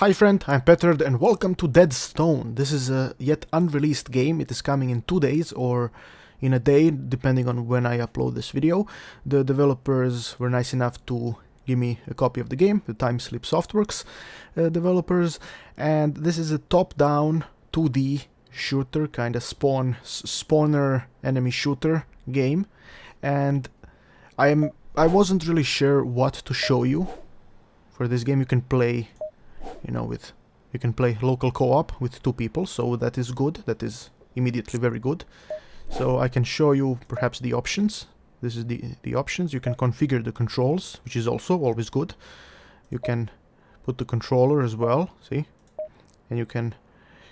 Hi friend, I'm Petard and welcome to Deadstone. This is a yet unreleased game. It is coming in 2 days or in a day, depending on when I upload this video. The developers were nice enough to give me a copy of the game, the Timesleep Softworks developers, and this is a top-down 2D shooter, kind of spawner enemy shooter game, and I wasn't really sure what to show you. For this game you can play you can play local co-op with 2 people, so that is good. That is immediately very good. So I can show you perhaps the options. This is the options. You can configure the controls, which is also always good. You can put the controller as well, see? And you can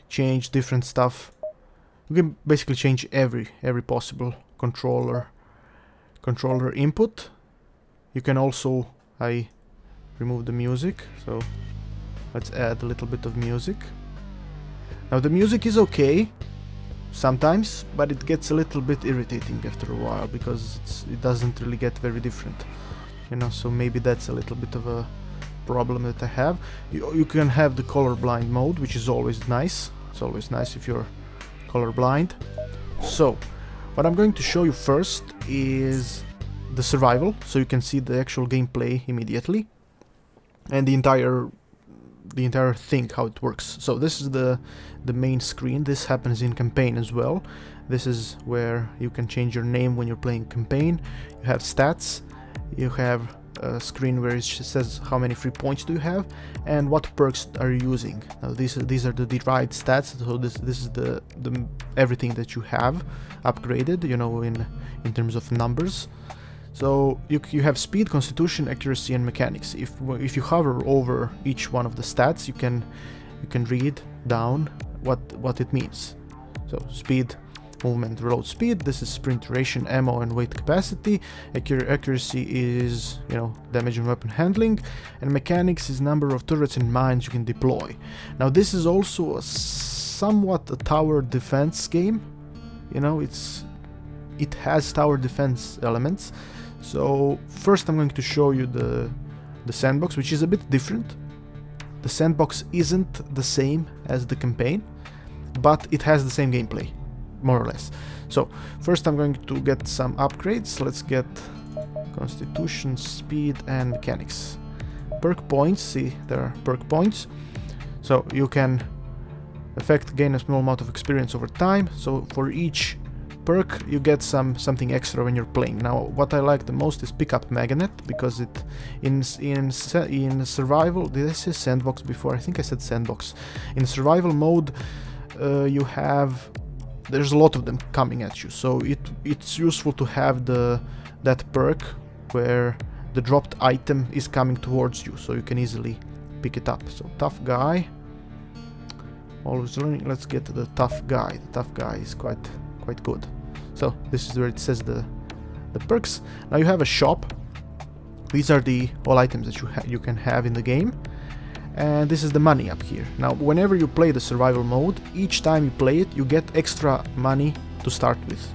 change different stuff. You can basically change every possible controller input. You can also, I remove the music, so let's add a little bit of music. Now the music is okay sometimes, but it gets a little bit irritating after a while because it doesn't really get very different, so maybe that's a little bit of a problem that I have. You can have the colorblind mode, which is always nice. It's always nice if you're colorblind. So what I'm going to show you first is the survival, so you can see the actual gameplay immediately and the entire thing, how it works. So this is the main screen. This happens in campaign as well. This is where you can change your name when you're playing campaign. You have stats. You have a screen where it says how many free points do you have and what perks are you using. Now these are the derived stats. So this is the everything that you have upgraded, in terms of numbers. So you have speed, constitution, accuracy, and mechanics. If you hover over each one of the stats, you can read down what it means. So speed, movement, reload speed. This is sprint duration, ammo, and weight capacity. Accuracy is damage and weapon handling, and mechanics is number of turrets and mines you can deploy. Now this is also somewhat a tower defense game. It has tower defense elements. So first I'm going to show you the sandbox, which is a bit different. The sandbox isn't the same as the campaign, but it has the same gameplay, more or less. So first I'm going to get some upgrades. Let's get constitution, speed, and mechanics. Perk points, see, there are perk points. So you can gain a small amount of experience over time. So for each perk you get something extra when you're playing. Now what I like the most is pickup magnet, because it in survival, did I say sandbox before? I think I said sandbox. In survival mode there's a lot of them coming at you, so it's useful to have that perk where the dropped item is coming towards you, so you can easily pick it up. So tough guy, always learning. Let's get to the tough guy. The tough guy is quite good. So this is where it says the perks. Now you have a shop. These are all items that you can have in the game, and this is the money up here. Now whenever you play the survival mode, each time you play it you get extra money to start with.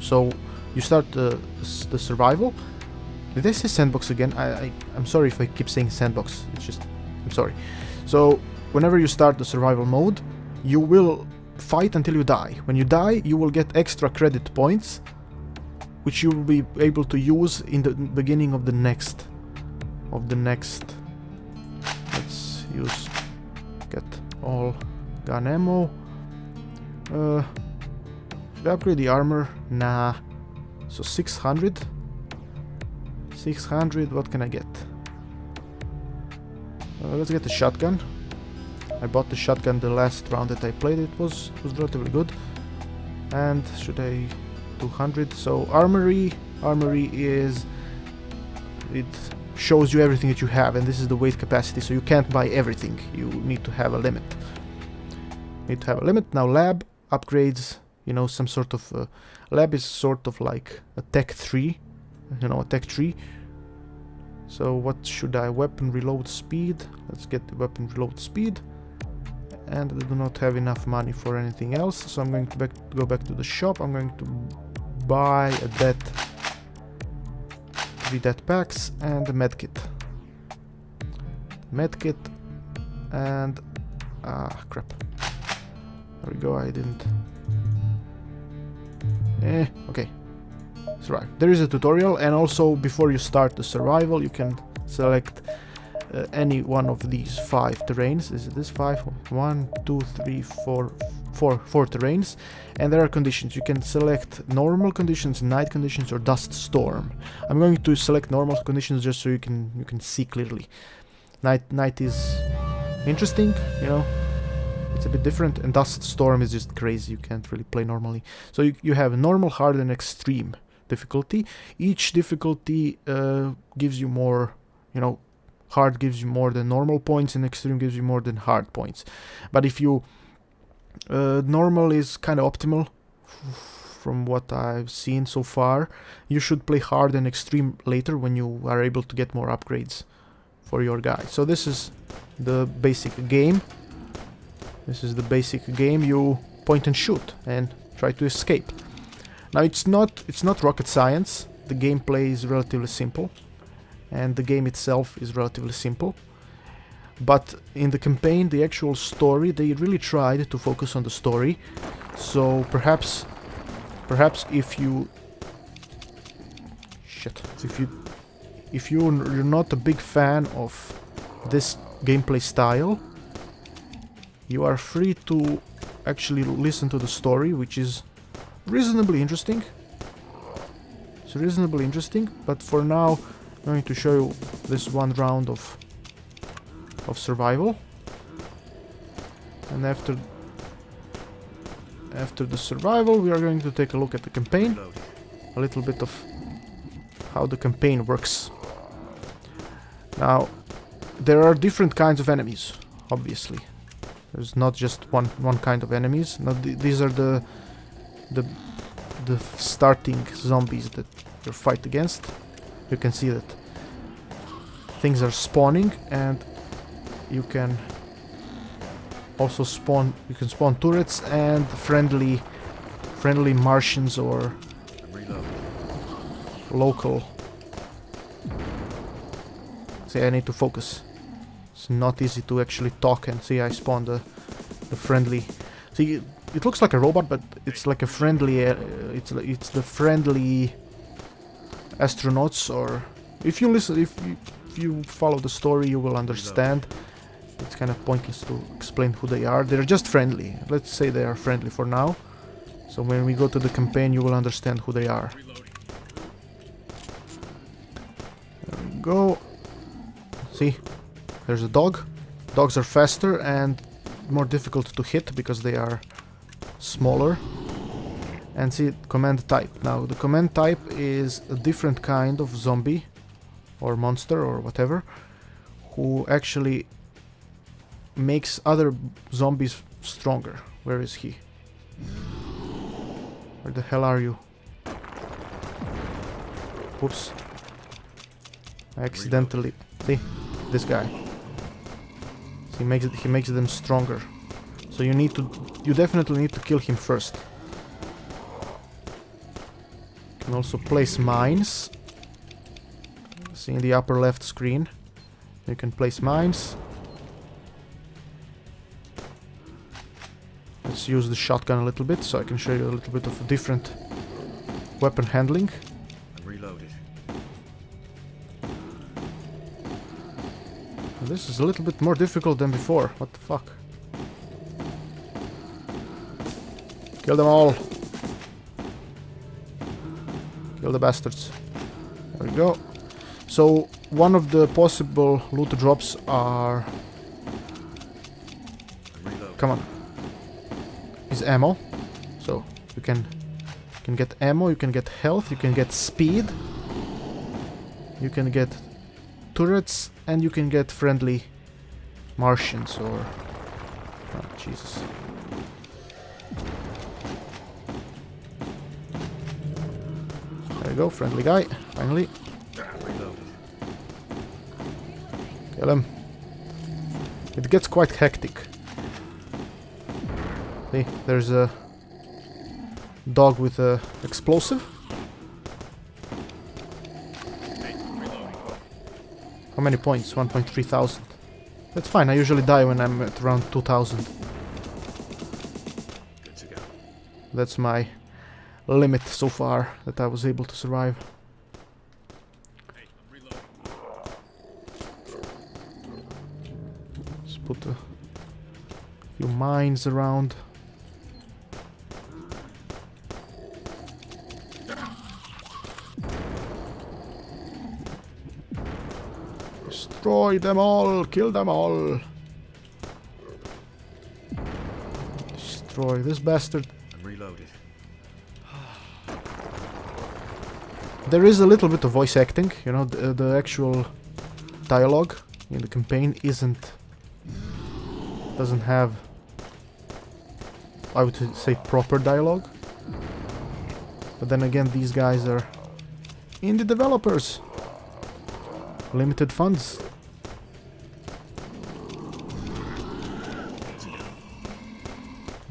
So you start the survival. Did I say sandbox again? I'm sorry if I keep saying sandbox. I'm sorry. So whenever you start the survival mode, you will fight until you die. When you die, you will get extra credit points, which you will be able to use in the beginning of the next. Let's get all gun ammo. Should I upgrade the armor? Nah. So 600. What can I get? Let's get the shotgun. I bought the shotgun the last round that I played. It was relatively good. And should I 200? So armory is, it shows you everything that you have, and this is the weight capacity, so you can't buy everything. You need to have a limit. Now lab upgrades, some sort of lab is sort of like a tech tree, a tech tree. So what should I? Weapon reload speed. Let's get the weapon reload speed. And I do not have enough money for anything else, so I'm going to go back to the shop. I'm going to buy 3 death packs and a medkit. and crap. There we go. I didn't. Okay. Survive. There is a tutorial, and also before you start the survival, you can select any one of these 5 terrains. Is it this 5? 1, 2, 3, 4, 4 terrains, and there are conditions. You can select normal conditions, night conditions, or dust storm. I'm going to select normal conditions just so you can see clearly. Night is interesting, you know. It's a bit different, and dust storm is just crazy. You can't really play normally. So you have normal, hard, and extreme difficulty. Each difficulty gives you more, you know. Hard gives you more than normal points, and extreme gives you more than hard points. But if you normal is kind of optimal from what I've seen so far. You should play hard and extreme later when you are able to get more upgrades for your guy. So this is the basic game. This is the basic game. You point and shoot and try to escape. Now it's not rocket science. The gameplay is relatively simple, and the game itself is relatively simple. But in the campaign, the actual story, they really tried to focus on the story. So perhaps if you're not a big fan of this gameplay style, you are free to actually listen to the story, which is reasonably interesting. It's reasonably interesting, but for now I'm going to show you this one round of survival, and after the survival we are going to take a look at the campaign, a little bit of how the campaign works. Now there are different kinds of enemies, obviously. There's not just one kind of enemies. Now these are the starting zombies that you fight against. You can see that things are spawning, and you can also spawn turrets and friendly Martians or local. See, I need to focus. It's not easy to actually talk, and see I spawned the friendly. See, it looks like a robot, but it's like a friendly it's the friendly astronauts. Or if you listen, if you follow the story, you will understand. It's kind of pointless to explain who they are. They're just friendly. Let's say they are friendly for now. So when we go to the campaign, you will understand who they are. There we go. See, there's a dog. Dogs are faster and more difficult to hit because they are smaller. And see, command type. Now the command type is a different kind of zombie or monster or whatever, who actually makes other zombies stronger. Where is he? Where the hell are you? Oops. I accidentally... See? This guy. He makes them stronger. So you definitely need to kill him first. You can also place mines. See, in the upper left screen, you can place mines. Let's use the shotgun a little bit so I can show you a little bit of different weapon handling. Reloaded. This is a little bit more difficult than before. What the fuck? Kill them all. Kill the bastards. There we go. So one of the possible loot drops are... Come on. Is ammo. So you can get ammo, you can get health, you can get speed, you can get turrets, and you can get friendly Martians or... Oh, Jesus. There you go, friendly guy, finally. Kill him. It gets quite hectic. See, there's a dog with a explosive. How many points? 1.3 thousand. That's fine, I usually die when I'm at around 2000. Good to go. That's my limit so far that I was able to survive. Hey, I'm reloading. Let's put a few mines around. Destroy them all! Kill them all! Destroy this bastard. I'm reloaded. There is a little bit of voice acting, you know, the actual dialogue in the campaign doesn't have, I would say, proper dialogue. But then again, these guys are indie developers. Limited funds.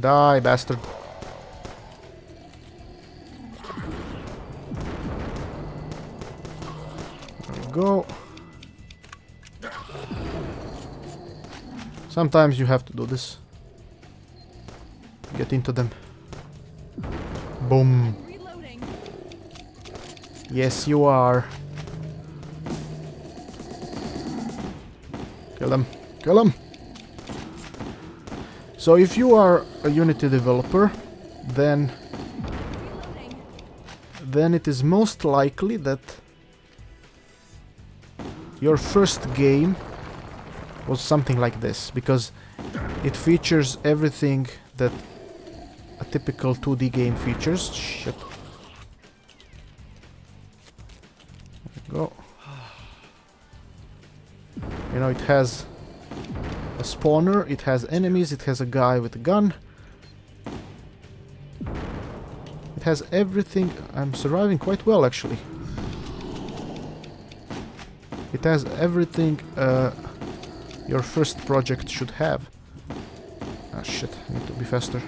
Die, bastard. There we go. Sometimes you have to do this. Get into them. Boom. Yes, you are. Kill them. Kill them. So if you are a Unity developer, then it is most likely that your first game was something like this, because it features everything that a typical 2D game features. Shit. There we go. You know, it has a spawner, it has enemies, it has a guy with a gun. It has everything. I'm surviving quite well, actually. It has everything your first project should have. Ah, shit, I need to be faster.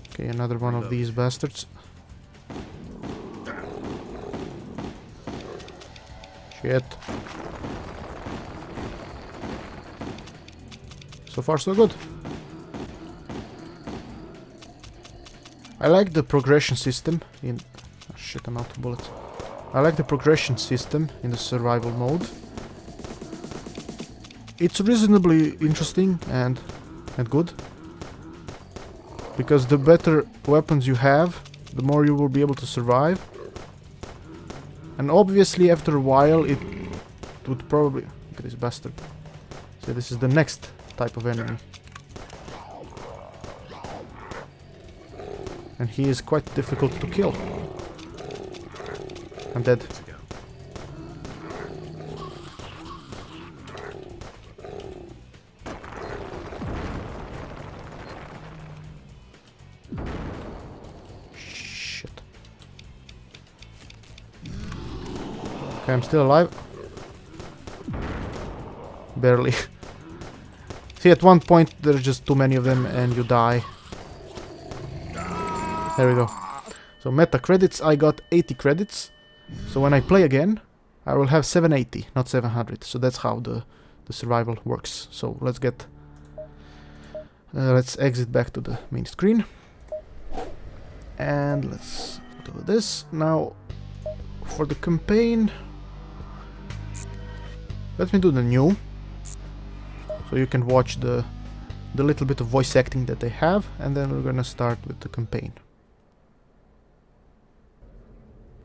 Okay, another one of these bastards. Shit. So far so good. I like the progression system in... Oh shit, I'm out of bullets. I like the progression system in the survival mode. It's reasonably interesting and good. Because the better weapons you have, the more you will be able to survive. And obviously after a while it would probably... Look at this bastard. So this is the next type of enemy. And he is quite difficult to kill. I'm dead. Shit. Okay, I'm still alive. Barely. See, at one point there's just too many of them and you die. There we go. So meta credits, I got 80 credits. So when I play again, I will have 780, not 700. So that's how the survival works. So let's get... let's exit back to the main screen. And let's do this. Now, for the campaign... Let me do the new. So you can watch the little bit of voice acting that they have. And then we're gonna start with the campaign.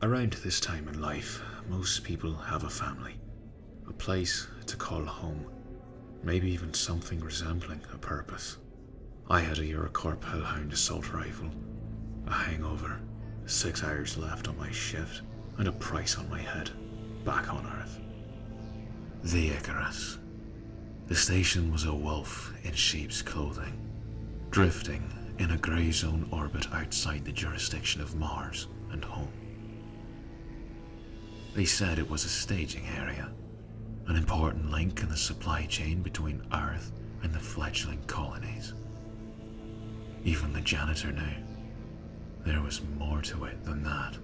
Around this time in life, most people have a family, a place to call home, maybe even something resembling a purpose. I had a Eurocorp Hellhound assault rifle, a hangover, 6 hours left on my shift, and a price on my head, back on Earth. The Icarus. The station was a wolf in sheep's clothing, drifting in a grey zone orbit outside the jurisdiction of Mars and home. They said it was a staging area, an important link in the supply chain between Earth and the fledgling colonies. Even the janitor knew there was more to it than that.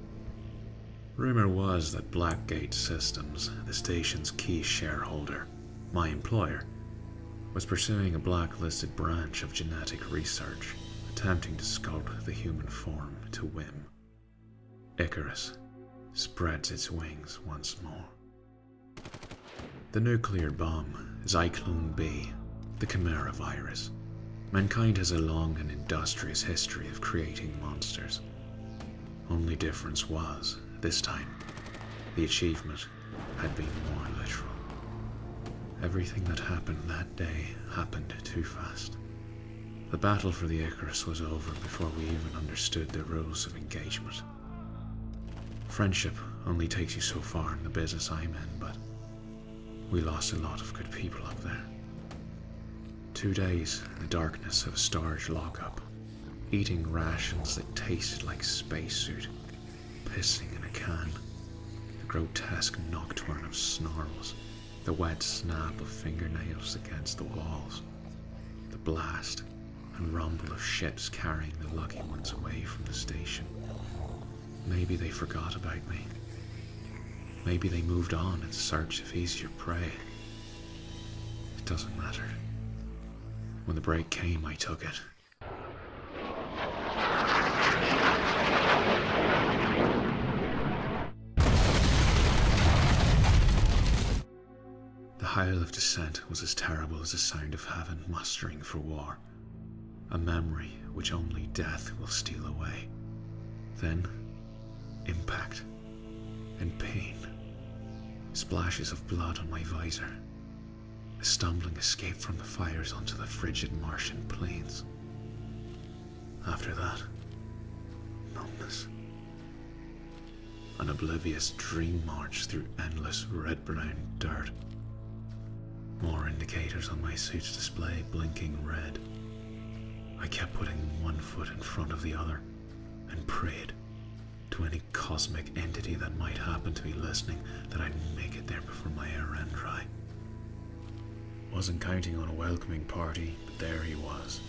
Rumor was that Blackgate Systems, the station's key shareholder, my employer, was pursuing a blacklisted branch of genetic research, attempting to sculpt the human form to whim. Icarus spreads its wings once more. The nuclear bomb, Zyklon B, the Chimera virus. Mankind has a long and industrious history of creating monsters. Only difference was, this time, the achievement had been more literal. Everything that happened that day happened too fast. The battle for the Icarus was over before we even understood the rules of engagement. Friendship only takes you so far in the business I'm in, but we lost a lot of good people up there. 2 days in the darkness of a storage lockup, eating rations that tasted like spacesuit, pissing in a can, the grotesque nocturne of snarls, the wet snap of fingernails against the walls, the blast and rumble of ships carrying the lucky ones away from the station. Maybe they forgot about me. Maybe they moved on in search of easier prey. It doesn't matter. When the break came, I took it. The howl of dissent was as terrible as the sound of heaven mustering for war. A memory which only death will steal away. Then, impact and pain. Splashes of blood on my visor. A stumbling escape from the fires onto the frigid Martian plains. After that, numbness. An oblivious dream march through endless red-brown dirt. More indicators on my suit's display blinking red. I kept putting one foot in front of the other and prayed to any cosmic entity that might happen to be listening that I'd make it there before my air ran dry. Wasn't counting on a welcoming party, but there he was,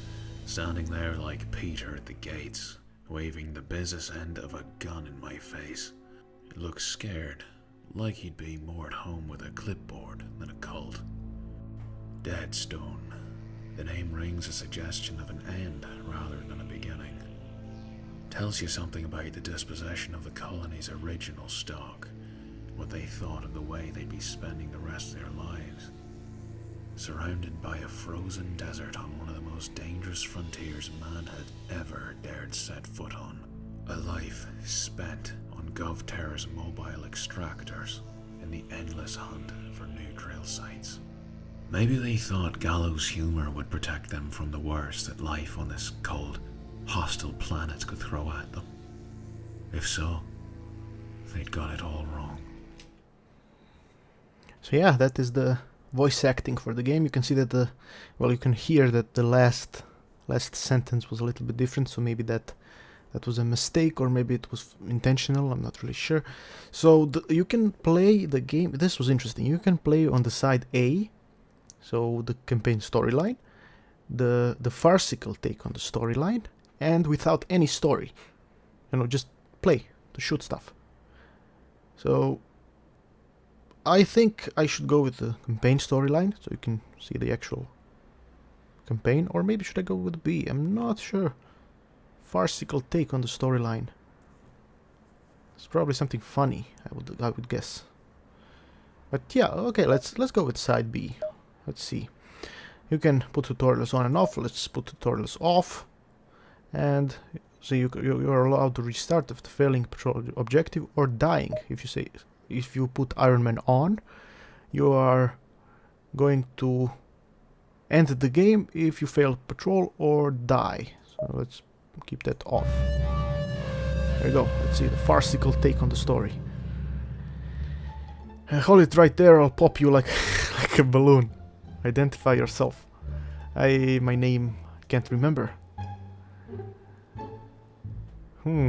standing there like Peter at the gates, waving the business end of a gun in my face. He looked scared, like he'd be more at home with a clipboard than a cult. Deadstone. The name rings a suggestion of an end rather than a beginning. Tells you something about the disposition of the colony's original stock, what they thought of the way they'd be spending the rest of their lives. Surrounded by a frozen desert on one of the most dangerous frontiers man had ever dared set foot on. A life spent on GovTerra's mobile extractors in the endless hunt for new drill sites. Maybe they thought gallows humor would protect them from the worst that life on this cold, hostile planet could throw at them. If so, they'd got it all wrong. So yeah, that is the voice acting for the game. You can see that you can hear that the last sentence was a little bit different, so maybe that was a mistake, or maybe it was intentional, I'm not really sure. So you can play the game, this was interesting, you can play on the side A, so the campaign storyline, the farcical take on the storyline, and without any story. Just play, to shoot stuff. So I think I should go with the campaign storyline, so you can see the actual campaign, or maybe should I go with B? I'm not sure. Farcical take on the storyline. It's probably something funny, I would guess. But yeah, okay, let's go with side B. Let's see. You can put tutorials on and off. Let's put tutorials off, and so you're allowed to restart if the failing patrol objective or dying. If you put Iron Man on, you are going to end the game if you fail patrol or die. So let's keep that off. There you go. Let's see the farcical take on the story. Hold it right there. I'll pop you like like a balloon. Identify yourself. My name can't remember.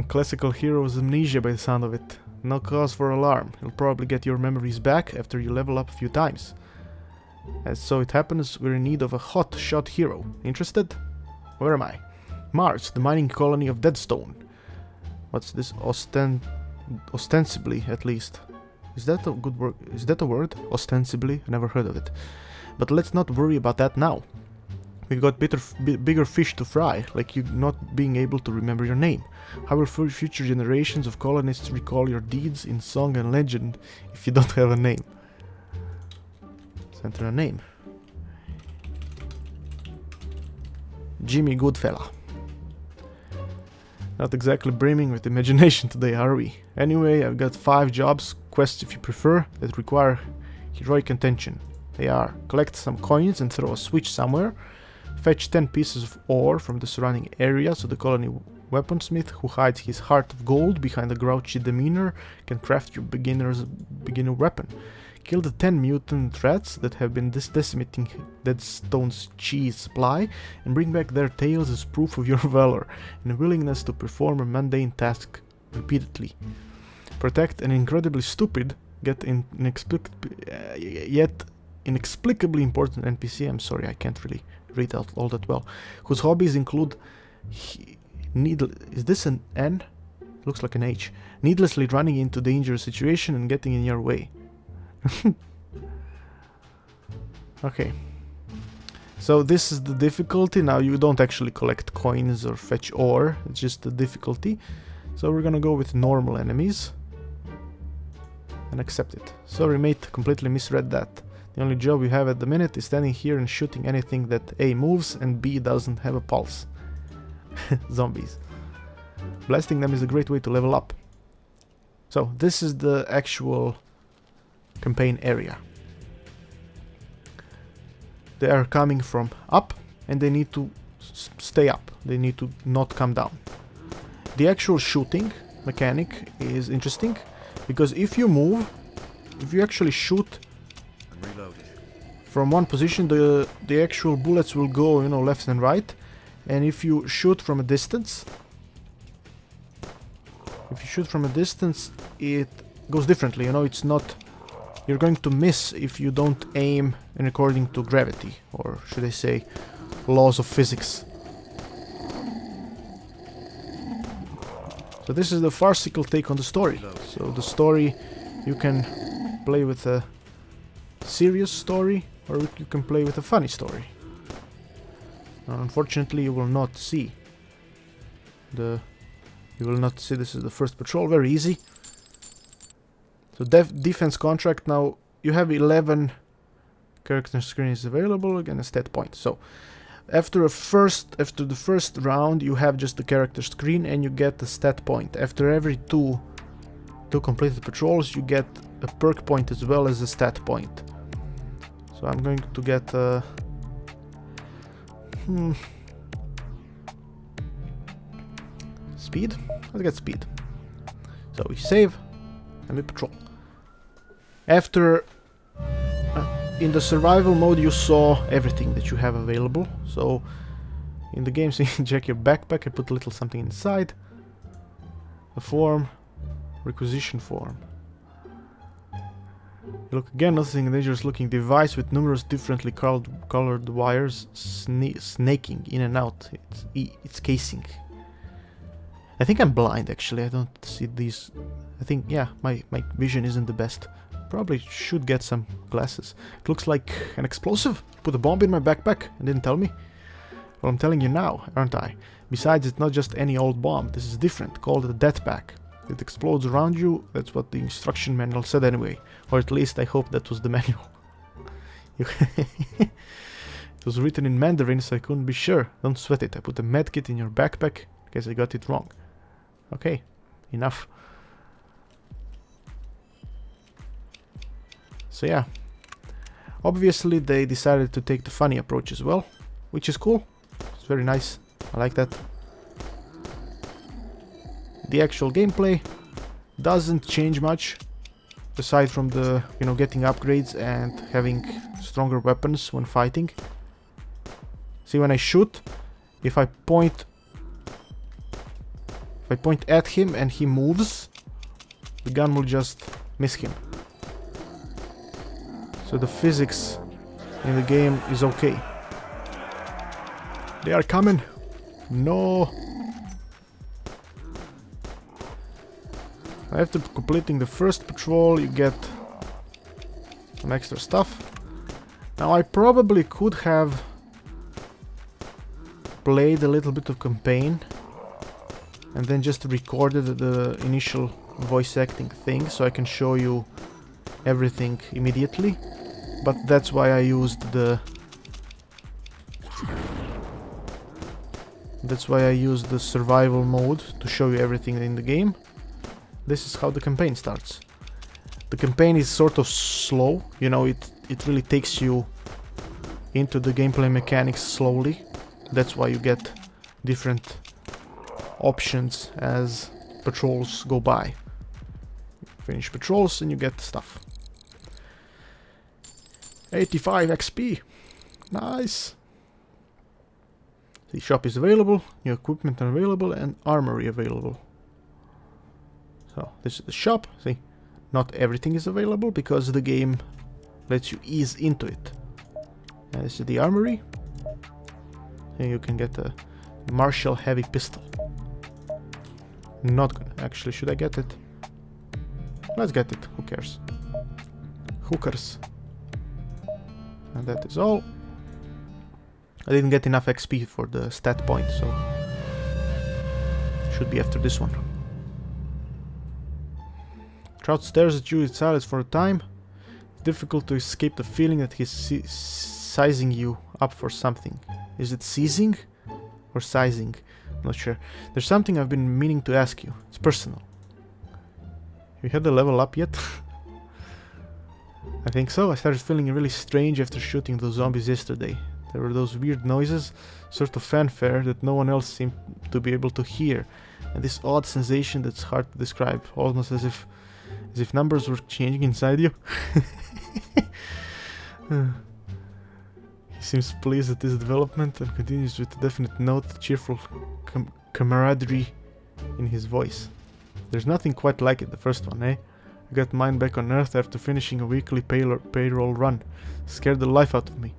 Classical hero's amnesia by the sound of it. No cause for alarm. You'll probably get your memories back after you level up a few times. As so it happens, we're in need of a hot shot hero. Interested? Where am I? Mars, the mining colony of Deadstone. What's this ostensibly, at least. Is that a good word? Is that a word? Ostensibly? I never heard of it. But let's not worry about that now. We've got bigger fish to fry, like you not being able to remember your name. How will future generations of colonists recall your deeds in song and legend if you don't have a name? Let's enter a name. Jimmy Goodfella. Not exactly brimming with imagination today, are we? Anyway, I've got 5 jobs, quests if you prefer, that require heroic attention. They are: collect some coins and throw a switch somewhere, fetch 10 pieces of ore from the surrounding area so the colony weaponsmith who hides his heart of gold behind a grouchy demeanor can craft your beginner weapon. Kill the 10 mutant rats that have been decimating Deadstone's cheese supply and bring back their tails as proof of your valor and willingness to perform a mundane task repeatedly. Protect an incredibly stupid, yet inexplicably important NPC, I'm sorry, I can't really read out all that well, whose hobbies include is this an N? Looks like an H. Needlessly running into dangerous situation and getting in your way. Okay. So this is the difficulty. Now you don't actually collect coins or fetch ore, it's just the difficulty. So we're gonna go with normal enemies. And accept it. Sorry mate, completely misread that. The only job you have at the minute is standing here and shooting anything that A moves and B doesn't have a pulse. Zombies. Blasting them is a great way to level up. So this is the actual campaign area. They are coming from up and they need to stay up. They need to not come down. The actual shooting mechanic is interesting because if you move, if you actually shoot from one position, the actual bullets will go, you know, left and right. And if you shoot from a distance, it goes differently, you know, it's not... You're going to miss if you don't aim in according to gravity, or should I say, laws of physics. So this is the farcical take on the story. So the story, you can play with a serious story, or you can play with a funny story. Unfortunately, you will not see this is the first patrol. Very easy. So defense contract. Now you have 11 character screens available, again a stat point. So after the first round, you have just the character screen and you get the stat point. After every two completed patrols, you get a perk point as well as a stat point. So I'm going to get speed. Let's get speed. So we save and we patrol. After in the survival mode, you saw everything that you have available. So in the game, so you can check your backpack. I put a little something inside. A form, requisition form. You look again, nothing, a dangerous looking device with numerous differently colored wires snaking in and out its casing. I think I'm blind actually, I don't see these. I think, yeah, my vision isn't the best. Probably should get some glasses. It looks like an explosive. Put a bomb in my backpack and didn't tell me. Well, I'm telling you now, aren't I? Besides, it's not just any old bomb. This is different, called a death pack. It explodes around you. That's what the instruction manual said anyway. Or at least I hope that was the manual. It was written in Mandarin, so I couldn't be sure. Don't sweat it. I put a medkit in your backpack in case I got it wrong. Okay, enough. So yeah, obviously they decided to take the funny approach as well, which is cool. It's very nice. I like that. The actual gameplay doesn't change much, aside from the, you know, getting upgrades and having stronger weapons when fighting. See, when I shoot, if I point at him and he moves, the gun will just miss him. So the physics in the game is okay. They are coming. No. After completing the first patrol, you get some extra stuff. Now I probably could have played a little bit of campaign and then just recorded the initial voice acting thing so I can show you everything immediately, but that's why I used the survival mode to show you everything in the game. This is how the campaign starts. The campaign is sort of slow, you know, it really takes you into the gameplay mechanics slowly. That's why you get different options as patrols go by. Finish patrols and you get stuff. 85 XP. Nice. The shop is available, new equipment available, and armory available. So this is the shop. See, not everything is available because the game lets you ease into it. And this is the armory. Here you can get a Marshall heavy pistol. Not gonna. Actually, should I get it? Let's get it. Who cares? Hookers. And that is all. I didn't get enough XP for the stat point, so should be after this one. Trout stares at you in silence for a time. It's difficult to escape the feeling that he's sizing you up for something. Is it seizing or sizing? I'm not sure. There's something I've been meaning to ask you. It's personal. Have you had the level up yet? I think so. I started feeling really strange after shooting those zombies yesterday. There were those weird noises, sort of fanfare that no one else seemed to be able to hear, and this odd sensation that's hard to describe, almost as if numbers were changing inside you. He seems pleased at this development and continues with a definite note of cheerful camaraderie in his voice. There's nothing quite like it, the first one, eh? I got mine back on Earth after finishing a weekly payroll run. Scared the life out of me.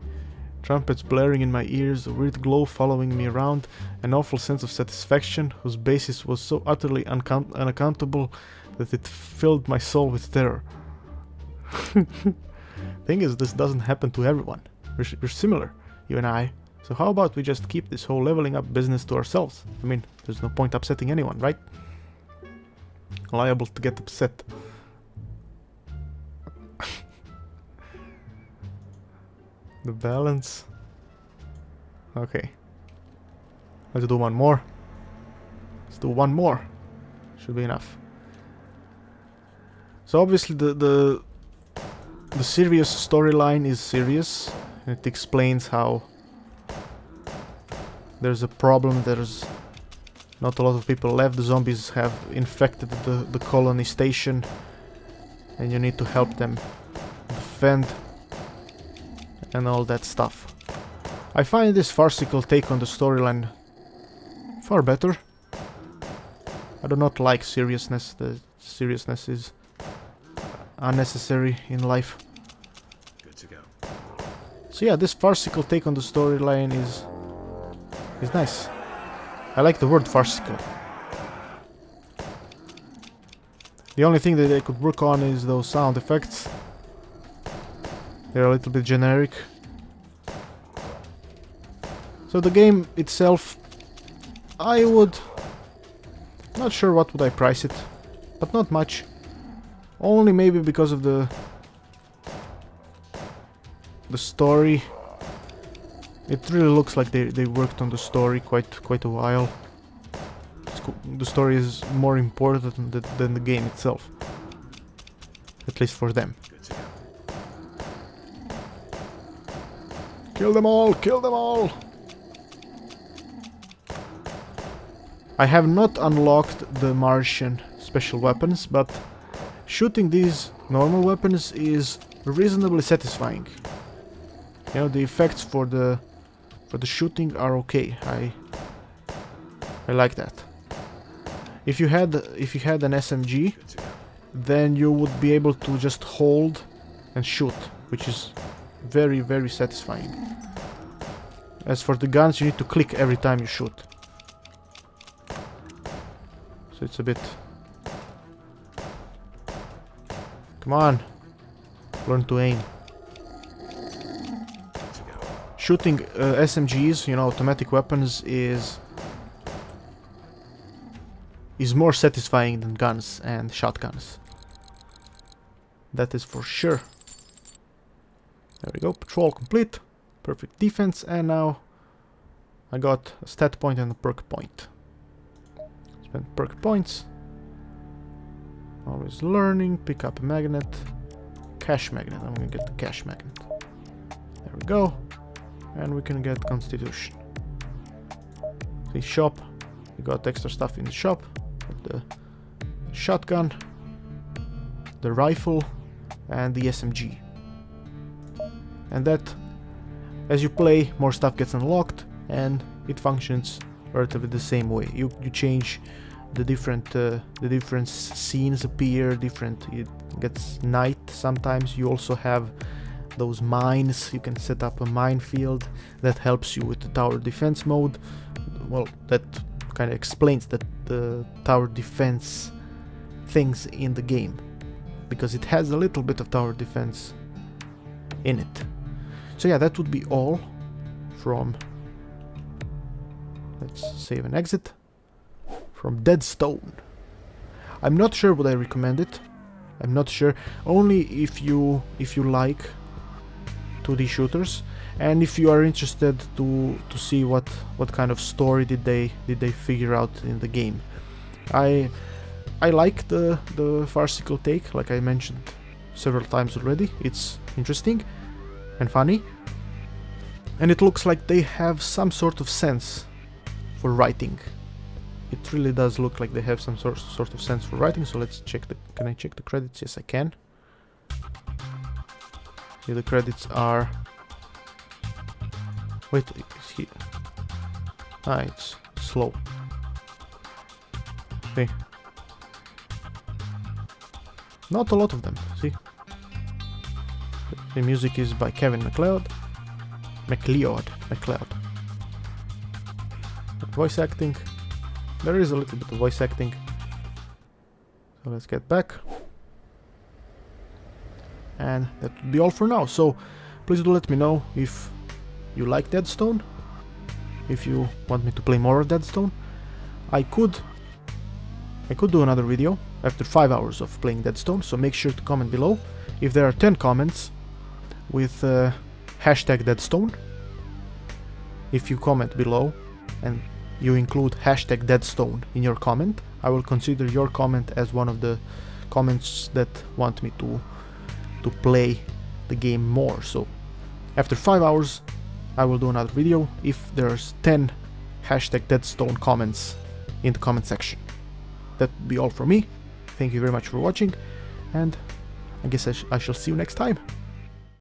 Trumpets blaring in my ears, a weird glow following me around, an awful sense of satisfaction whose basis was so utterly unaccountable that it filled my soul with terror. Thing is, this doesn't happen to everyone. We're similar, you and I. So how about we just keep this whole leveling up business to ourselves? I mean, there's no point upsetting anyone, right? Liable to get upset. The balance. Okay. Let's do one more. Let's do one more. Should be enough. So obviously the serious storyline is serious. It explains how there's a problem, there's not a lot of people left, the zombies have infected the colony station and you need to help them defend and all that stuff. I find this farcical take on the storyline far better. I do not like seriousness. The seriousness is unnecessary in life. Good to go. So yeah, this farcical take on the storyline is nice. I like the word farcical. The only thing that they could work on is those sound effects. They're a little bit generic. So the game itself, I would... Not sure what would I price it, but not much. Only maybe because of the story. It really looks like they worked on the story quite a while. The story is more important than the game itself. At least for them. Kill them all! Kill them all! I have not unlocked the Martian special weapons, but shooting these normal weapons is reasonably satisfying. You know, the effects for the shooting are okay. I like that. If you had an SMG, then you would be able to just hold and shoot, which is very, very satisfying. As for the guns, you need to click every time you shoot. So it's a bit Come on. Learn to aim. Shooting SMGs, you know, automatic weapons, is more satisfying than guns and shotguns. That is for sure. There we go. Patrol complete. Perfect defense. And now I got a stat point and a perk point. Spend perk points. Always learning. Pick up a magnet. Cash magnet. I'm gonna get the cash magnet. There we go. And we can get constitution. The shop. We got extra stuff in the shop. The shotgun, the rifle, and the SMG. And that, as you play, more stuff gets unlocked, and it functions relatively the same way. You change the different scenes appear different. It gets night sometimes. You also have those mines. You can set up a minefield that helps you with the tower defense mode. Well, that kind of explains that the tower defense things in the game, because it has a little bit of tower defense in it. So yeah, that would be all from, let's save and exit, from Deadstone. I'm not sure would I recommend it. I'm not sure. Only if you like 2D shooters, and if you are interested to see what kind of story did they figure out in the game. I like the farcical take, like I mentioned several times already. It's interesting and funny, and it looks like they have some sort of sense for writing. It really does look like they have some sort of sense for writing. So let's check the. Can I check the credits? Yes, I can. See, the credits are. Wait, is he? Ah, it's slow. Okay. Not a lot of them, see? The music is by Kevin MacLeod. Voice acting. There is a little bit of voice acting. So let's get back. And that would be all for now. So please do let me know if you like Deadstone, if you want me to play more of Deadstone. I could do another video after 5 hours of playing Deadstone, so make sure to comment below. If there are 10 comments with hashtag Deadstone, if you comment below and you include hashtag Deadstone in your comment, I will consider your comment as one of the comments that want me to play the game more. So after 5 hours I will do another video if there's 10 hashtag Deadstone comments in the comment section. That would be all from me. Thank you very much for watching, and I guess I shall see you next time.